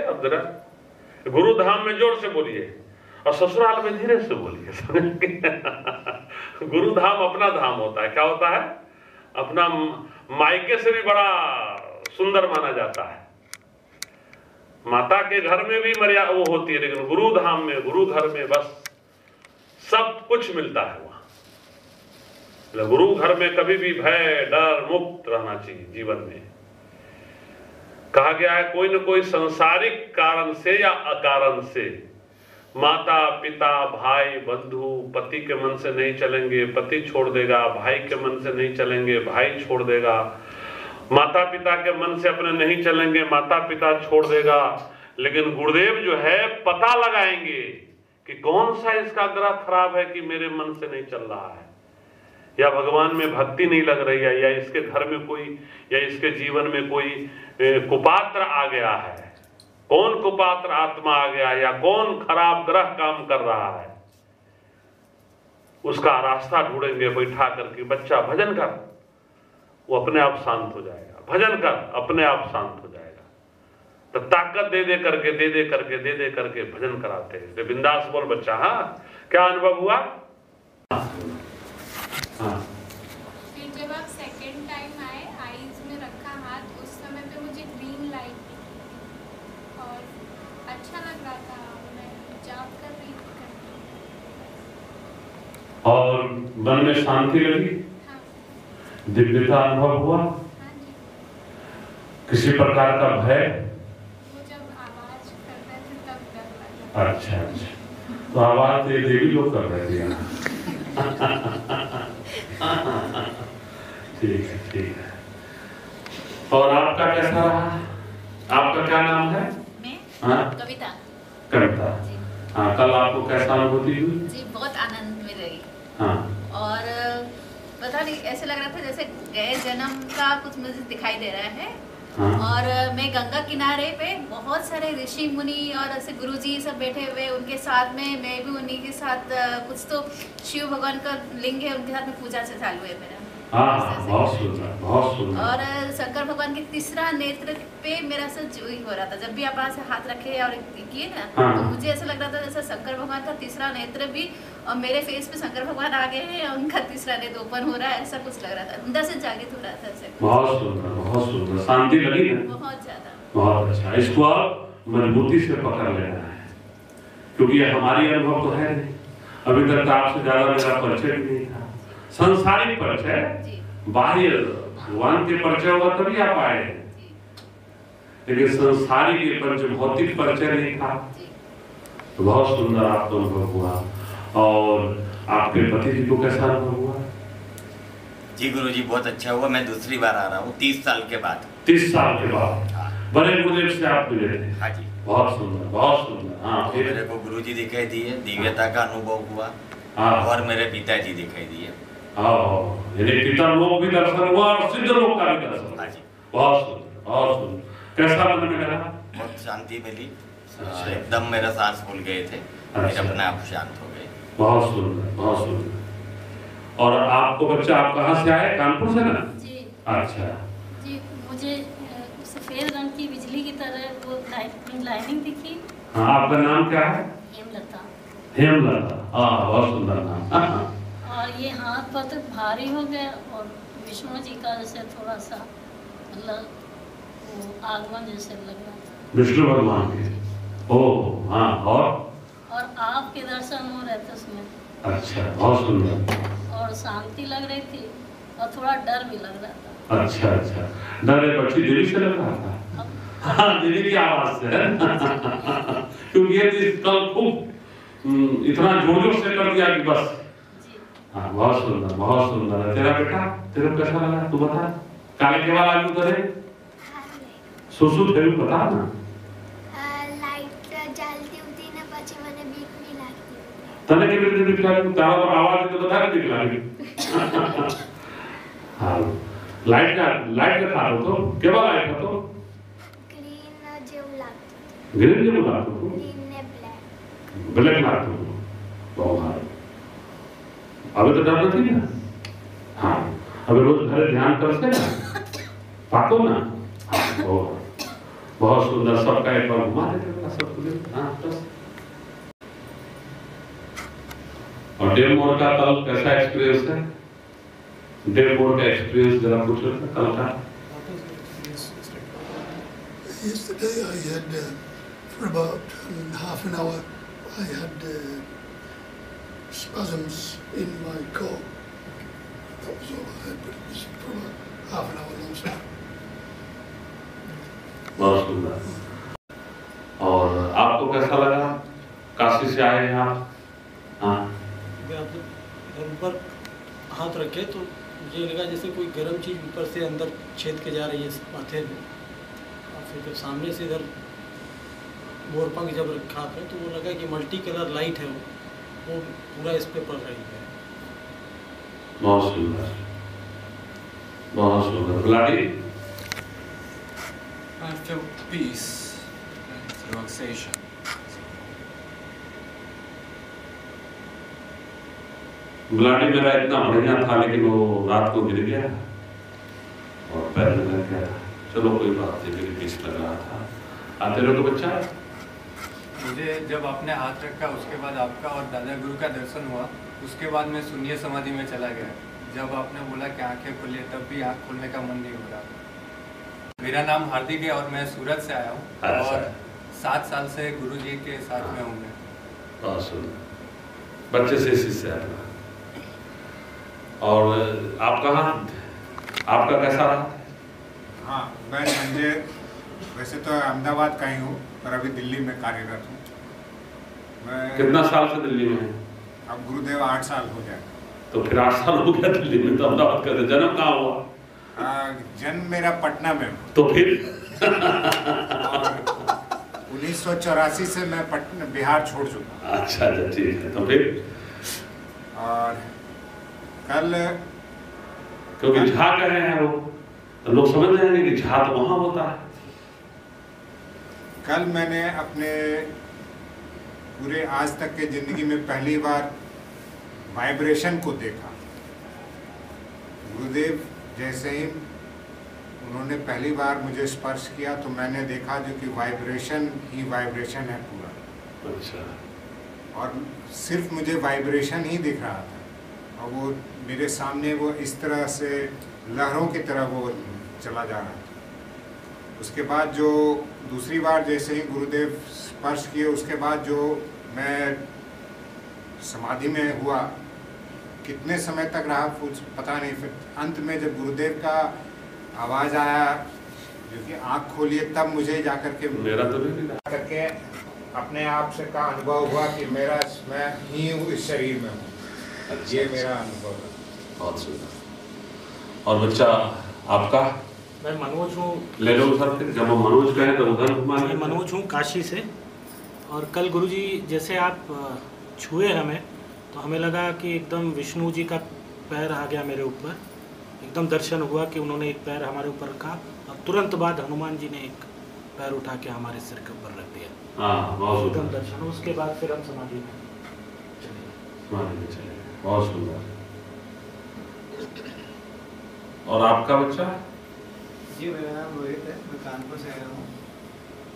अब जरा गुरु धाम में जोर से बोलिए और ससुराल में धीरे से बोलिए। गुरु धाम अपना धाम होता है। क्या होता है? अपना मायके से भी बड़ा सुंदर माना जाता है। माता के घर में भी मर्यादा वो होती है, लेकिन गुरु धाम में, गुरु घर में बस सब कुछ मिलता है वहां। गुरु घर में कभी भी भय डर मुक्त रहना चाहिए जीवन में। कहा गया है कोई न कोई सांसारिक कारण से या अकारण से माता पिता भाई बंधु पति के मन से नहीं चलेंगे, पति छोड़ देगा, भाई के मन से नहीं चलेंगे, भाई छोड़ देगा, माता पिता के मन से अपने नहीं चलेंगे, माता पिता छोड़ देगा। लेकिन गुरुदेव जो है पता लगाएंगे कि कौन सा इसका ग्रह खराब है कि मेरे मन से नहीं चल रहा है, या भगवान में भक्ति नहीं लग रही है, या इसके घर में कोई, या इसके जीवन में कोई कुपात्र आ गया है, कौन कुपात्र आत्मा आ गया, या कौन खराब ग्रह काम कर रहा है। उसका रास्ता ढूंढेंगे बैठा करके, बच्चा भजन कर, वो अपने आप शांत हो जाएगा, भजन कर अपने आप शांत हो जाएगा। तो ताकत दे दे करके भजन कराते हैं। बिंदास बोल बच्चा। हाँ, क्या अनुभव हुआ? हाँ। फिर जब आप सेकंड टाइम आए, आईज में रखा हाथ, उस समय पे मुझे ग्रीन लाइट दिखी और अच्छा लग रहा था। मैं जाप कर रही थी और मन में शांति लगी। हाँ। दिव्यता अनुभव हुआ। हाँ जी। किसी प्रकार का भय? वो जब आवाज कर रहे थे तब डर लगा। अच्छा अच्छा, तो आवाज देवी लोग कर रहे थे यहाँ। ठीक है ठीक है। और आपका कैसा रहा? आपका क्या नाम है? मैं कविता। कविता। हाँ, कल आपको कैसा अनुभूति हुई? जी बहुत आनंद में रही। हाँ। और पता नहीं ऐसे लग रहा था जैसे गए जन्म का कुछ मुझे दिखाई दे रहा है। हाँ। और मैं गंगा किनारे पे बहुत सारे ऋषि मुनि और ऐसे गुरुजी सब बैठे हुए, उनके साथ में मैं भी उन्हीं के साथ कुछ तो शिव भगवान का लिंग है, उनके साथ में पूजा से चालू है मेरा। हाँ, बहुत सुंदर बहुत सुंदर। और शंकर भगवान के तीसरा नेत्र पे मेरा से वही हो रहा था। जब भी आप वहाँ से हाथ रखे और किए ना, हाँ। तो मुझे ऐसा लग रहा था जैसे शंकर भगवान का तीसरा नेत्र भी, और मेरे फेस पे शंकर भगवान आ गए हैं और उनका तीसरा नेत्र ओपन हो रहा है, ऐसा कुछ लग रहा था। अंदर से जागृत हो रहा था ऐसे। बहुत सुंदर बहुत सुंदर। शांति लगी ना? बहुत ज्यादा। बहुत अच्छा। इसको आप मजबूती से पकड़ लेना है, क्योंकि ये हमारी अनुभव तो है नहीं। अभी तक आपसे ज्यादा मेरा परिचय भी नहीं था, संसारिक परिचय। बाह्य भगवान के परिचय होगा तभी आप आए, लेकिन संसारी के परिचय, भौतिक परिचय नहीं था। तो बहुत सुंदर आपको अनुभव हुआ। और आपके पति जी को कैसा अनुभव हुआ? जी गुरुजी बहुत अच्छा हुआ। मैं दूसरी बार आ रहा हूँ 30 साल के बाद। 30 साल के बाद? हाँ। बड़े गुरुदेव से आप मिले थे? हाँ जी। बहुत सुंदर बहुत सुंदर। हाँ, तो मेरे को गुरुजी दिखाई दिए, दिव्यता का अनुभव हुआ। हाँ। और मेरे पिताजी दिखाई दिए। यानी पिता लोग भी दर्शन हुआ और सिद्ध लोग का भी दर्शन। हाँ जी। बहुत सुंदर बहुत सुंदर। कैसा मन में लगा? बहुत शांति मिली। अच्छा। एकदम मेरा सांस फूल गए थे, अच्छा। अपने आप शांत हो गए। बहुत सुंदर बहुत सुंदर। और आपको बच्चा, आप कहाँ से आए? कानपुर से ना? जी। अच्छा जी, मुझे सफेद रंग की बिजली की तरह वो लाइनिंग दिखी। हाँ, आपका नाम क्या है? हेमलता। हेमलता। हाँ, बहुत सुंदर नाम। और ये हाथ पर तो भारी हो गया, और विष्णु जी का जैसे थोड़ा सा मतलब वो आगमन जैसे लग रहा था। विष्णु भगवान के? ओह हाँ। और आपके दर्शन हो रहे थे उसमें। अच्छा, बहुत सुंदर। और शांति लग रही थी और थोड़ा डर भी लग रहा था। अच्छा अच्छा, डर एक बच्ची देवी से लग रहा था? हाँ, दीदी की आवाज से। क्योंकि ये कल खूब इतना जोर जोर से कर दिया कि बस। हाँ, बहुत सुंदर बहुत सुंदर है। तेरा बेटा, तेरे को कैसा लगा तू बता? काले के बाल आलू करे सुसु तेरे को बता ना। लाइट जलती होती ना, પછી મને બીક नहीं लगती। तने के लिए बीक लगी? तारा तो आवाज तो बता बीक लगी। हाँ, लाइट का था तो केवल लाइट था तो ग्रीन જેવું લાગતું। ग्रीन જેવું લાગતું હતું? ग्रीन ने ब्लैक। ब्लैक લાગતું હતું। बहुत अभी तो डर नहीं ना? हाँ, अभी रोज घर ध्यान करते ना, पाको ना। हाँ, बहुत सुंदर, सबका एक बार घुमा देते हैं सबको। हाँ बस। और डेव मोर का कल कैसा एक्सपीरियंस है? डेव मोर का एक्सपीरियंस जरा पूछ लो कल का। Yesterday I had, for about half an hour, I had spasms in my core. That was all I had, but it was for about half an hour long. So. बहुत सुंदर। और आपको कैसा लगा? काशी से आए हैं आप? हाँ। आप जब ऊपर हाथ रखे तो मुझे लगा जैसे कोई गर्म चीज़ ऊपर से अंदर छेद के जा रही है माथे में। और फिर जब सामने से इधर मोरपंख जब रखा था तो वो लगा कि मल्टी कलर लाइट है वो पूरा इस पे पड़ रही है। बहुत सुंदर, बहुत सुंदर। Bloody? I feel peace and relaxation. Bloody मेरा इतना बढ़िया था लेकिन वो रात को गिर गया और पैर में लग गया। चलो कोई बात नहीं, मेरी पीस लग रहा था। आते रहो तो बच्चा। मुझे जब आपने हाथ रखा उसके बाद आपका और दादा गुरु का दर्शन हुआ, उसके बाद मैं शून्य समाधि में चला गया। जब आपने बोला कि आंखें खुली तब भी आंख खोलने का मन नहीं हो रहा। मेरा नाम हार्दिक है और मैं सूरत से आया हूँ और 7 साल से गुरुजी के साथ में हूँ मैं। बहुत सुंदर, बच्चे से इसी से आया। और आप कहाँ, आपका कैसा रहा? हाँ, मैं संजय वैसे तो अहमदाबाद का ही हूँ पर अभी दिल्ली में कार्यरत हूँ। मैं कितना साल से दिल्ली में है? अब गुरुदेव 8 साल हो गया। तो फिर 8 साल हो गया दिल्ली में, तो अहमदाबाद का जन्म कहाँ हुआ? जन्म मेरा पटना में। तो फिर 1984 से मैं पटना बिहार छोड़ चुका। अच्छा अच्छा, ठीक है। तो फिर और कल क्योंकि झा कहे हैं वो, तो लोग समझ जाएंगे कि झा तो वहां होता है। कल मैंने अपने पूरे आज तक के जिंदगी में पहली बार वाइब्रेशन को देखा। गुरुदेव जैसे ही उन्होंने पहली बार मुझे स्पर्श किया तो मैंने देखा जो कि वाइब्रेशन ही वाइब्रेशन है पूरा। अच्छा। और सिर्फ मुझे वाइब्रेशन ही दिख रहा था और वो मेरे सामने वो इस तरह से लहरों की तरह वो चला जा रहा था। उसके बाद जो दूसरी बार जैसे ही गुरुदेव स्पर्श किए उसके बाद जो मैं समाधि में हुआ, कितने समय तक रहा कुछ पता नहीं। फिर अंत में जब गुरुदेव का आवाज़ आया जो कि आँख खोलिए, तब मुझे जाकर के मेरा तो नहीं करके अपने आप से का अनुभव हुआ कि मैं ही हूँ इस शरीर में हूँ। ये मेरा अनुभव है। बहुत सुंदर। और बच्चा आपका? मैं मनोज हूँ। ले लो सर, फिर जब हम मनोज कहें तो उधर घुमाएं। मैं मनोज हूँ काशी से। और कल गुरुजी जैसे आप छुए हमें तो हमें लगा कि एकदम विष्णु जी का पैर आ गया मेरे ऊपर। एकदम दर्शन हुआ कि उन्होंने एक पैर हमारे ऊपर रखा और तुरंत बाद हनुमान जी ने एक पैर उठा के हमारे सिर के ऊपर रख दिया। हाँ, बहुत एकदम सुंदर। दर्शन। उसके बाद फिर हम समाधि में चले। बहुत सुंदर। और आपका बच्चा? जी मेरा नाम रोहित है, मैं कानपुर से आया हूँ।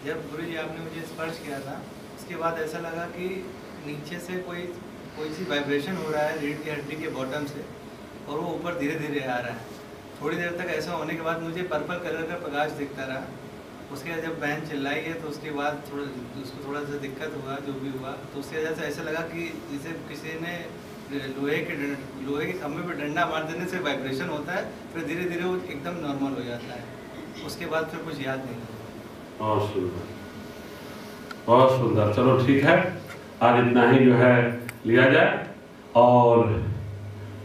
जब गुरुजी आपने मुझे स्पर्श किया था उसके बाद ऐसा लगा कि नीचे से कोई सी वाइब्रेशन हो रहा है रीढ़ की हड्डी के बॉटम से और वो ऊपर धीरे धीरे आ रहा है। थोड़ी देर तक ऐसा होने के बाद मुझे पर्पल कलर का प्रकाश दिखता रहा। उसके बाद जब बहन चिल्लाई है तो उसके बाद उसको थोड़ा सा दिक्कत हुआ, जो भी हुआ तो उसकी वजह से ऐसा लगा कि जैसे किसी ने लोहे के खम्भे पे डंडा मार देने से वाइब्रेशन होता है, फिर धीरे धीरे वो एकदम नॉर्मल हो जाता है। उसके बाद फिर कुछ याद नहीं हुआ। बहुत सुंदर, बहुत सुंदर। चलो ठीक है, आज इतना ही जो है लिया जाए और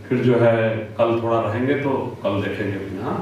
फिर जो है कल थोड़ा रहेंगे तो कल देखेंगे। हाँ।